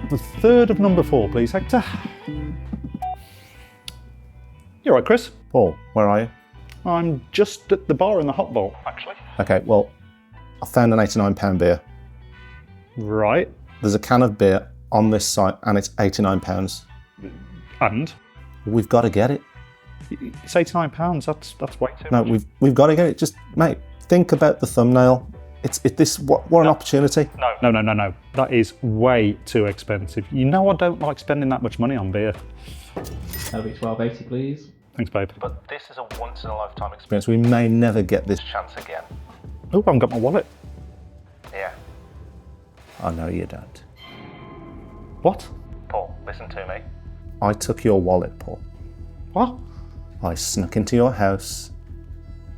The third of number 4, please, Hector. You're right, Chris. Paul, where are you? I'm just at the bar in the hot bowl, actually. Okay, well, I found an £89 beer. Right. There's a can of beer on this site and it's £89. And? We've got to get it. It's £89, that's way too No, much. we've got to get it. Just, mate, think about the thumbnail. What an opportunity. No. That is way too expensive. You know I don't like spending that much money on beer. That'll be $12.80, please. Thanks, babe. But this is a once-in-a-lifetime experience. We may never get this chance again. Oh, I haven't got my wallet. Yeah. I know you don't. What? Paul, listen to me. I took your wallet, Paul. What? I snuck into your house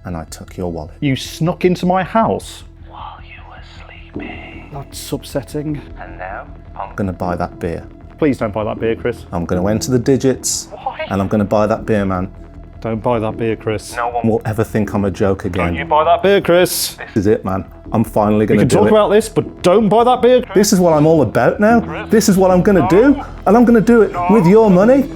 and I took your wallet. You snuck into my house? While you were sleeping. That's upsetting. And now I'm going to buy that beer. Please don't buy that beer, Chris. I'm going to enter the digits. Why? And I'm going to buy that beer, man. Don't buy that beer, Chris. No one will ever think I'm a joke again. Don't you buy that beer, Chris. This is it, man. I'm finally going to do it. We can talk about this, but don't buy that beer, Chris. This is what I'm all about now. Chris. This is what I'm going to do. And I'm going to do it with your money.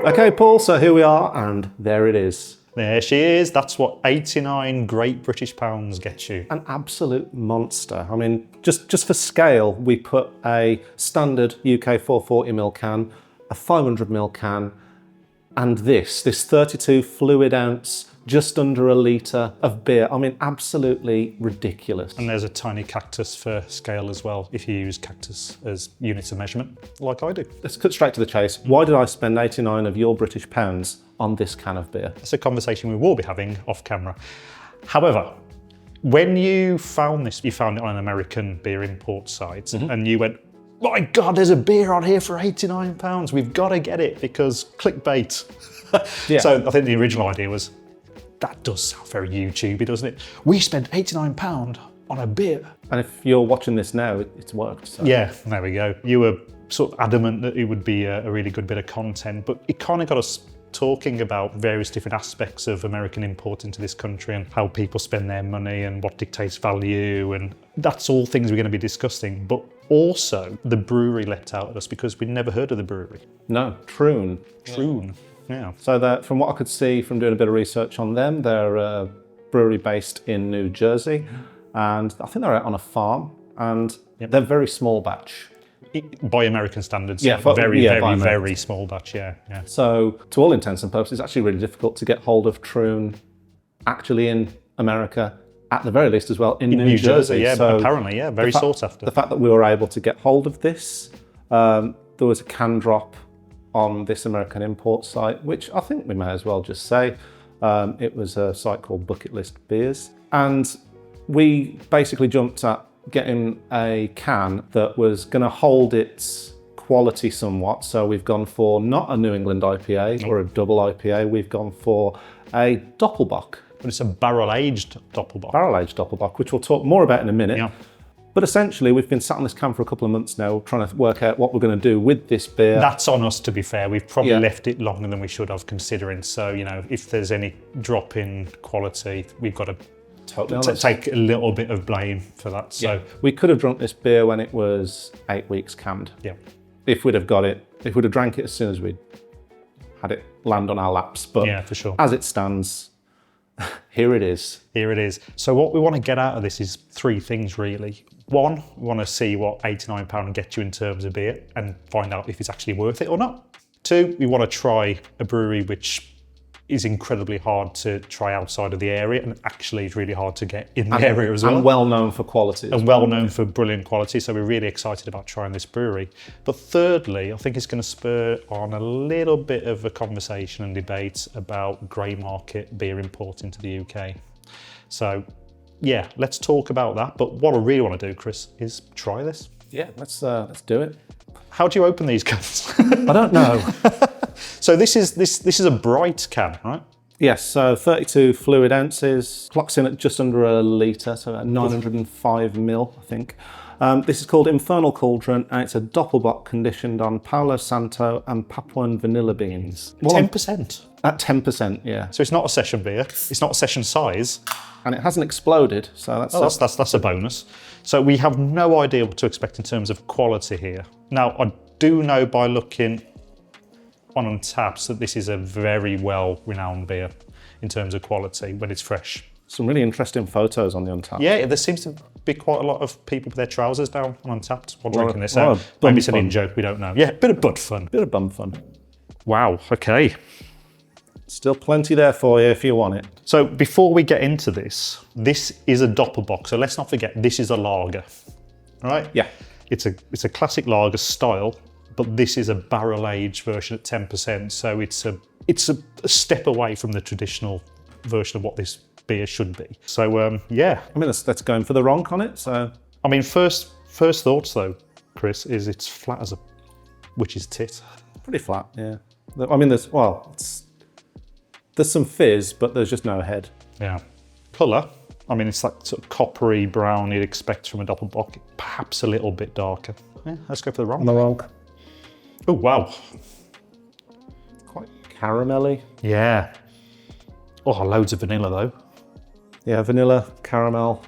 Okay, Paul, so here we are, and there it is. There she is. That's what 89 great British pounds gets you. An absolute monster. I mean, just for scale, we put a standard UK 440ml can, a 500ml can, and this 32 fluid ounce, just under a litre of beer. I mean, absolutely ridiculous. And there's a tiny cactus for scale as well, if you use cactus as units of measurement, like I do. Let's cut straight to the chase. Why did I spend 89 of your British pounds on this can of beer? That's a conversation we will be having off camera. However, when you found this, you found it on an American beer import site, and you went, my God, there's a beer on here for £89. We've got to get it because clickbait. Yeah. So I think the original idea was, that does sound very YouTubey, doesn't it? We spent £89 on a beer. And if you're watching this now, it's worked. So. Yeah, there we go. You were sort of adamant that it would be a really good bit of content, but it kind of got us talking about various different aspects of American import into this country and how people spend their money and what dictates value, and that's all things we're going to be discussing. But also the brewery leapt out at us because we'd never heard of the brewery. No, Troon. Troon, yeah. So that, from what I could see from doing a bit of research on them, they're a brewery based in New Jersey, and I think they're out on a farm, and they're very small batch. By American standards, yeah, very small batch, yeah. So, to all intents and purposes, it's actually really difficult to get hold of Troon actually in America, at the very least as well, in New Jersey. Yeah, so apparently, yeah, very sought after. The fact that we were able to get hold of this, there was a can drop on this American import site, which I think we may as well just say. It was a site called Bucket List Beers. And we basically jumped at getting a can that was going to hold its quality somewhat. So we've gone for not a New England IPA or a double IPA, we've gone for a Doppelbock. But it's a barrel-aged Doppelbock. Barrel-aged Doppelbock, which we'll talk more about in a minute. Yeah. But essentially, we've been sat on this can for a couple of months now, trying to work out what we're going to do with this beer. That's on us, to be fair. We've probably left it longer than we should have, considering. So, you know, if there's any drop in quality, we've got to take a little bit of blame for that. So we could have drunk this beer when it was 8 weeks canned. Yeah. If we'd have got it, if we'd have drank it as soon as we'd had it land on our laps. But yeah, for sure. As it stands, here it is. Here it is. So what we want to get out of this is three things, really. One, we want to see what £89 gets you in terms of beer and find out if it's actually worth it or not. Two, we want to try a brewery which is incredibly hard to try outside of the area, and actually it's really hard to get in the area as well. And well known for quality. And well known for brilliant quality, so we're really excited about trying this brewery. But thirdly, I think it's going to spur on a little bit of a conversation and debate about grey market beer import into the UK. So yeah, let's talk about that. But what I really want to do, Chris, is try this. Yeah, let's do it. How do you open these cans? I don't know. So this is a bright can, right? Yes, so 32 fluid ounces, clocks in at just under a litre, so about 905 mil, I think. This is called Infernal Cauldron, and it's a Doppelbock conditioned on Palo Santo and Papuan vanilla beans. 10%. At 10%, yeah. So it's not a session beer. It's not a session size. And it hasn't exploded, so That's a bonus. So we have no idea what to expect in terms of quality here. Now, I do know by looking on Untapped that this is a very well-renowned beer in terms of quality when it's fresh. Some really interesting photos on the Untapped. Yeah, there seems to be quite a lot of people with their trousers down on Untapped while drinking this. Maybe it's an in-joke, we don't know. Yeah, bit of butt fun. Bit of bum fun. Wow, okay. Still plenty there for you if you want it. So before we get into this is a Doppelbock. So let's not forget, this is a lager, right? Yeah. It's a classic lager style, but this is a barrel-aged version at 10%. So it's a step away from the traditional version of what this beer should be. So yeah. I mean, that's going for the ronk on it, so. I mean, first thoughts though, Chris, is it's flat as a witch's tit. Pretty flat, yeah. I mean, there's some fizz, but there's just no head. Yeah. Colour, I mean, it's that sort of coppery brown you'd expect from a Doppelbock, perhaps a little bit darker. Yeah, let's go for the ronk. On the ronk. Oh, wow. Quite caramelly. Yeah. Oh, loads of vanilla though. Yeah, vanilla, caramel.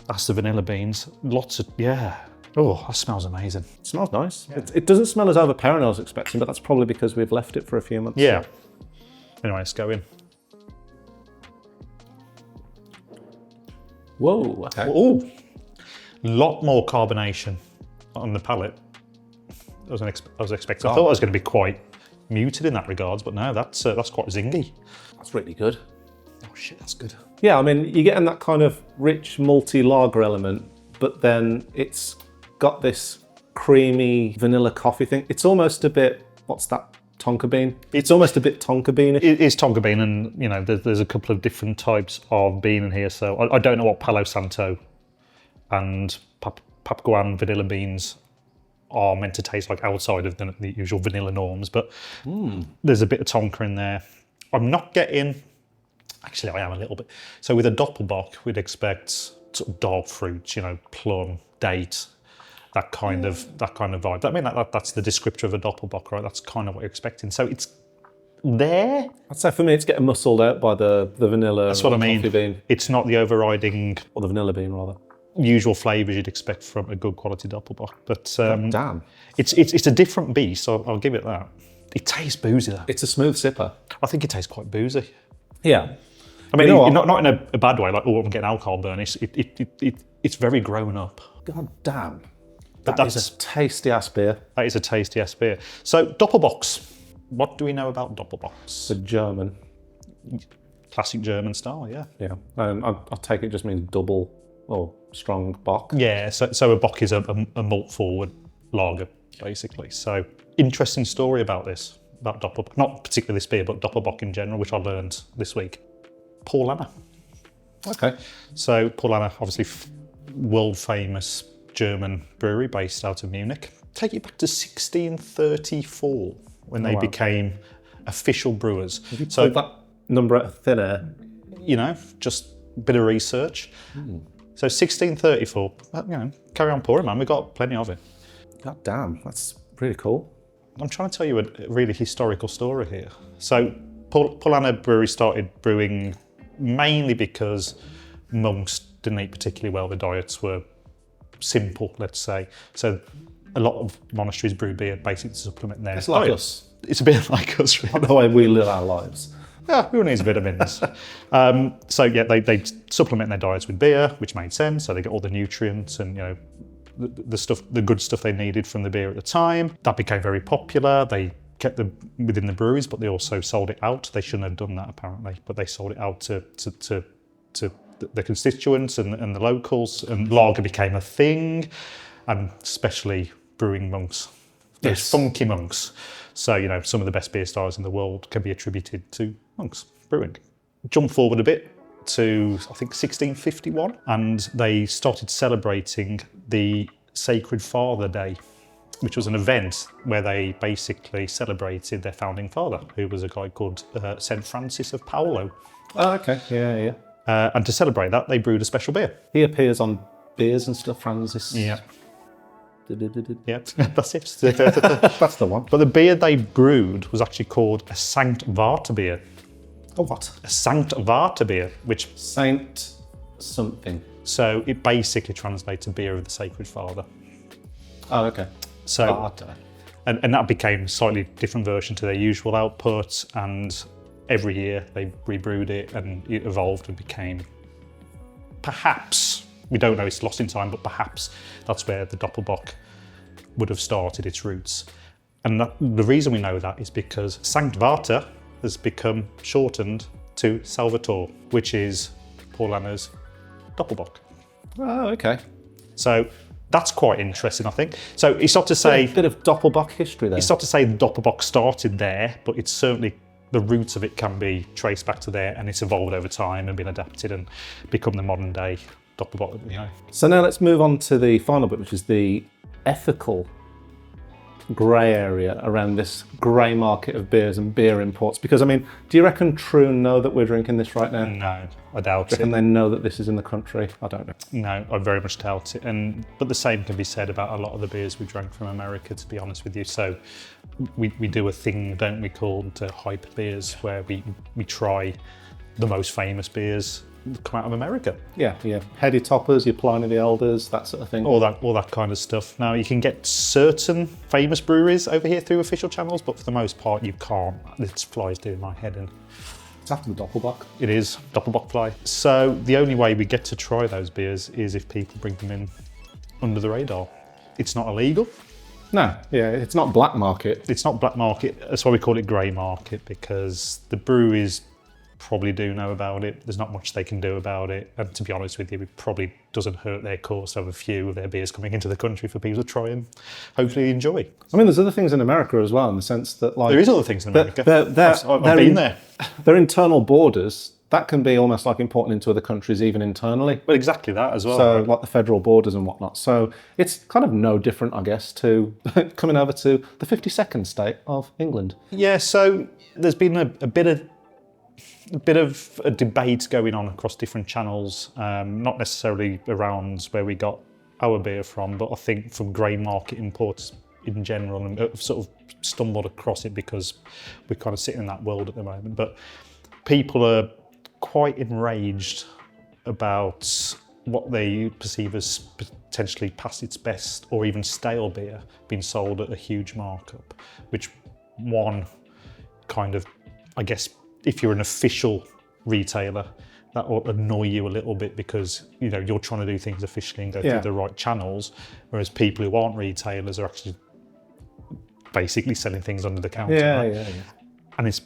That's the vanilla beans. Lots of, yeah. Oh, that smells amazing. It smells nice. Yeah. It doesn't smell as overpowering as I was expecting, but that's probably because we've left it for a few months. Yeah. Anyway, let's go in. Whoa. Okay. Oh, lot more carbonation on the palate. I was expecting. I thought it was going to be quite muted in that regards, but no, that's quite zingy. That's really good. Oh shit, that's good. Yeah, I mean, you're getting that kind of rich multi-lager element, but then it's got this creamy vanilla coffee thing. It's almost a bit, what's that, tonka bean? It's almost a bit tonka bean-ish. It is tonka bean, and you know, there's a couple of different types of bean in here. So I don't know what Palo Santo and Papuan vanilla beans are meant to taste like outside of the usual vanilla norms, but there's a bit of tonka in there. I'm not getting, actually I am a little bit. So with a Doppelbock, we'd expect sort of dark fruits, you know, plum, date, that kind of vibe. I mean, that's the descriptor of a Doppelbock, right? That's kind of what you're expecting. So it's there. I'd say for me, it's getting muscled out by the vanilla. That's what I mean. Coffee bean. It's not the overriding, Or the vanilla bean, rather. usual flavours you'd expect from a good quality Doppelbock. But Damn. it's a different beast, so I'll give it that. It tastes boozy though. It's a smooth sipper. I think it tastes quite boozy. Yeah. I mean, You know what? not in a bad way, like, oh, I'm getting alcohol burn. It's very grown up. God damn. But That is a tasty ass beer. That is a tasty ass beer. So, Doppelbocks. What do we know about Doppelbocks? The German. Classic German style, yeah. Yeah. I take it just means double or strong bock. Yeah, so a bock is a malt forward lager, basically. So, interesting story about this, about Doppelbock. Not particularly this beer, but Doppelbock in general, which I learned this week. Paul Anna. Okay. So, Paul Anna, obviously world famous German brewery based out of Munich. Take it back to 1634 when they became official brewers. So that number out of thin air. You know, just a bit of research. So 1634, you know, carry on pouring, man. We've got plenty of it. God damn, that's really cool. I'm trying to tell you a really historical story here. So Paul Anna Brewery started brewing mainly because monks didn't eat particularly well. Their diets were simple, let's say. So a lot of monasteries brew beer basically to supplement their It's like diet. us. It's a bit like us, really. The way we live our lives. Yeah, who needs vitamins? So yeah, they supplement their diets with beer, which made sense. So they get all the nutrients and, you know, the good stuff they needed from the beer at the time. That became very popular. They kept them within the breweries, but they also sold it out. They shouldn't have done that apparently, but they sold it out to the constituents and the locals, and lager became a thing, and especially brewing monks. Those Yes. funky monks. So, you know, some of the best beer styles in the world can be attributed to monks brewing. Jump forward a bit to, I think, 1651, and they started celebrating the Sacred Father Day. which was an event where they basically celebrated their founding father, who was a guy called St. Francis of Paolo. Oh, okay. Yeah. And to celebrate that, they brewed a special beer. He appears on beers and stuff, Francis. Yeah, Yeah. that's it. That's the one. But the beer they brewed was actually called a Sankt Vater beer. Oh, what? A Sankt Vater beer, which Saint something. so it basically translates to beer of the Sacred Father. Oh, okay. So Vater. and that became a slightly different version to their usual output, and every year they rebrewed it and it evolved and became, perhaps, we don't know, it's lost in time, but perhaps that's where the Doppelbock would have started its roots. And the reason we know that is because Sankt Vater has become shortened to Salvatore, which is Paul Anna's Doppelbock. Oh, okay. So that's quite interesting, I think. So it's not to say Bit of Doppelbock history there. it's not to say the Doppelbock started there, but it's certainly the roots of it can be traced back to there, and it's evolved over time and been adapted and become the modern day Doppelbock that we know. So now let's move on to the final bit, which is the ethical grey area around this grey market of beers and beer imports. Because, I mean, do you reckon Troon know that we're drinking this right now? No, I doubt And it. they know that this is in the country? I don't know. No, I very much doubt it. But the same can be said about a lot of the beers we drank from America, to be honest with you. So we do a thing, don't we, called hype beers, where we try the most famous beers that come out of America. Yeah. Heady Toppers, your Pliny the Elders, that sort of thing. All that kind of stuff. Now, you can get certain famous breweries over here through official channels, but for the most part you can't. This flies doing my head in. It's after the Doppelbock. It is Doppelbock fly. So the only way we get to try those beers is if people bring them in under the radar. It's not illegal. No, it's not black market. It's not black market. That's why we call it grey market, because the breweries probably do know about it. There's not much they can do about it. And to be honest with you, it probably doesn't hurt their cause to have a few of their beers coming into the country for people to try and hopefully enjoy. I mean, there's other things in America as well, in the sense that, like, There is other things in America. I've they're been there. Their internal borders, that can be almost like importing into other countries, even internally. But exactly that as well. So, right? like the federal borders and whatnot. So, it's kind of no different, I guess, to coming over to the 52nd state of England. Yeah, so there's been a bit of a debate going on across different channels, not necessarily around where we got our beer from, but I think from grey market imports in general, and I've sort of stumbled across it because we're kind of sitting in that world at the moment. But people are quite enraged about what they perceive as potentially past its best or even stale beer being sold at a huge markup, which one kind of, I guess, if you're an official retailer, that will annoy you a little bit, because you're trying to do things officially and go through the right channels, whereas people who aren't retailers are actually basically selling things under the counter. Yeah. And it's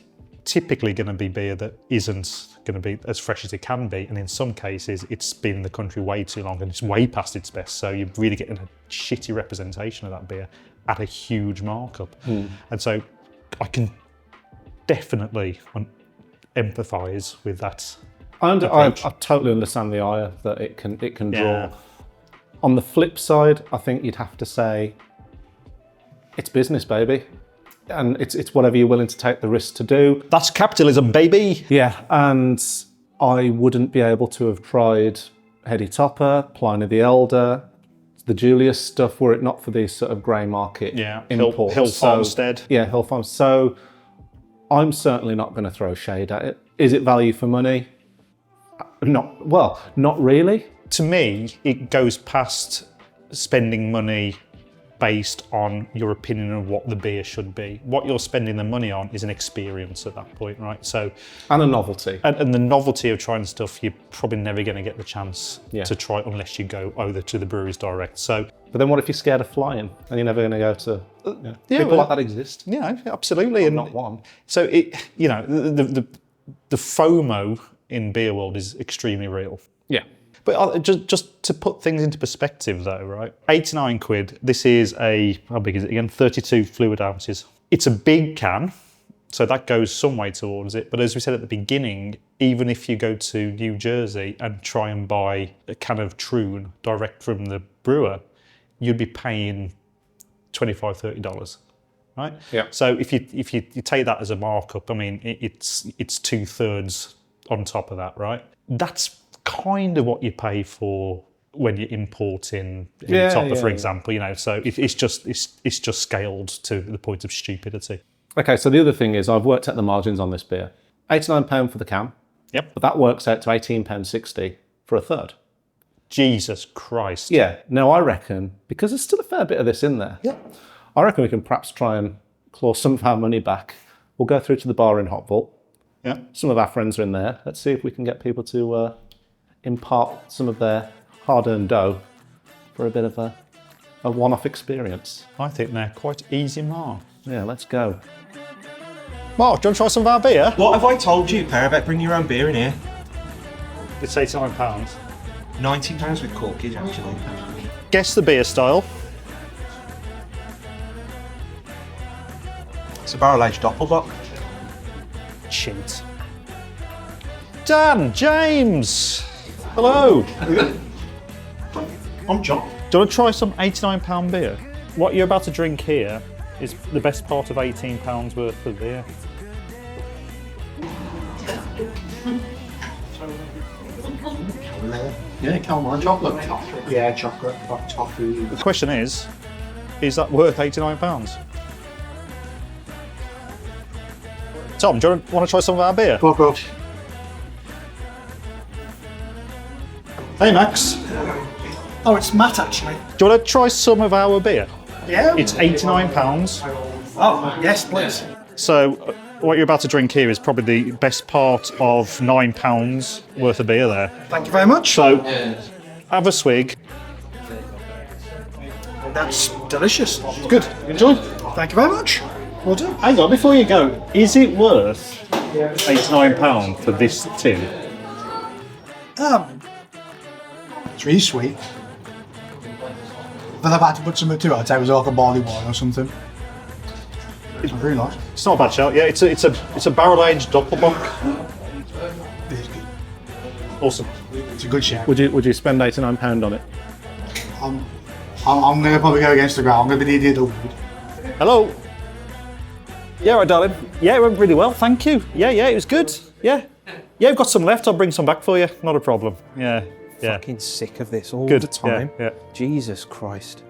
typically going to be beer that isn't going to be as fresh as it can be, and in some cases it's been in the country way too long and it's way past its best, so you're really getting a shitty representation of that beer at a huge markup. And so I can definitely empathise with that. I approach. totally understand the ire that it can draw. Yeah. On the flip side, I think you'd have to say it's business, baby, and it's whatever you're willing to take the risk to do. That's capitalism, baby. Yeah, and I wouldn't be able to have tried Heady Topper, Pliny the Elder, the Julius stuff were it not for these sort of grey market imports. Hill Farmstead. Yeah, Hill Farm. So I'm certainly not going to throw shade at it. Is it value for money? Not really. To me, it goes past spending money based on your opinion of what the beer should be. What you're spending the money on is an experience at that point, right? So, and a novelty. And the novelty of trying stuff, you're probably never going to get the chance to try unless you go over to the breweries direct. So, but then what if you're scared of flying and you're never going to go to? People like that exist. Yeah, absolutely. Not one. So the FOMO in beer world is extremely real. Yeah. But just to put things into perspective though, right? 89 quid, this is how big is it again? 32 fluid ounces. It's a big can, so that goes some way towards it. But as we said at the beginning, even if you go to New Jersey and try and buy a can of Troon direct from the brewer, you'd be paying $25, $30, right? Yeah. So if you take that as a markup, I mean, it's 2/3 on top of that, right? That's kind of what you pay for when you're importing helicopter, for example. You know, so it's just scaled to the point of stupidity. Okay, so the other thing is I've worked out the margins on this beer. £89 for the can. Yep. But that works out to £18.60 for a third. Jesus Christ. Yeah. Now I reckon, because there's still a fair bit of this in there, I reckon we can perhaps try and claw some of our money back. We'll go through to the bar in Hot Vault. Yeah. Some of our friends are in there. Let's see if we can get people to impart some of their hard-earned dough for a bit of a one-off experience. I think they're quite easy, Mark. Yeah, let's go. Mark, do you want to try some of our beer? What have I told you, Per, about bringing your own beer in here? It's £89. £90 with corkage, actually. Guess the beer style. It's a barrel-aged Doppelbock. Cheat. Dan, James, hello. I'm John. Do you want to try some £89 beer? What you're about to drink here is the best part of £18 worth of beer. Yeah, caramel chocolate. Yeah, chocolate, toffee. The question is that worth £89? Tom, do you want to try some of our beer? Fuck off. Hey, Max. Oh, it's Matt actually. Do you want to try some of our beer? Yeah. It's £89. Oh, yes, please. So what you're about to drink here is probably the best part of £9 worth of beer there. Thank you very much. So have a swig. That's delicious. Good. Enjoy. Thank you very much. Will do. Hang on, before you go, is it worth £89 for this tin? It's really sweet. But I've had to put something to it. I'd say it was like a barley wine or something. It's really nice. It's not a bad shout. Yeah, it's a barrel-aged Doppelbock. It's good. Awesome. It's a good shout. Would you spend £89 on it? I'm going to probably go against the ground. I'm going to be the idiot of wood. Hello. Yeah, right, darling. Yeah, it went really well. Thank you. Yeah, it was good. Yeah, I've got some left. I'll bring some back for you. Not a problem. Yeah. Fucking sick of this all Good. the time. Yeah. Jesus Christ.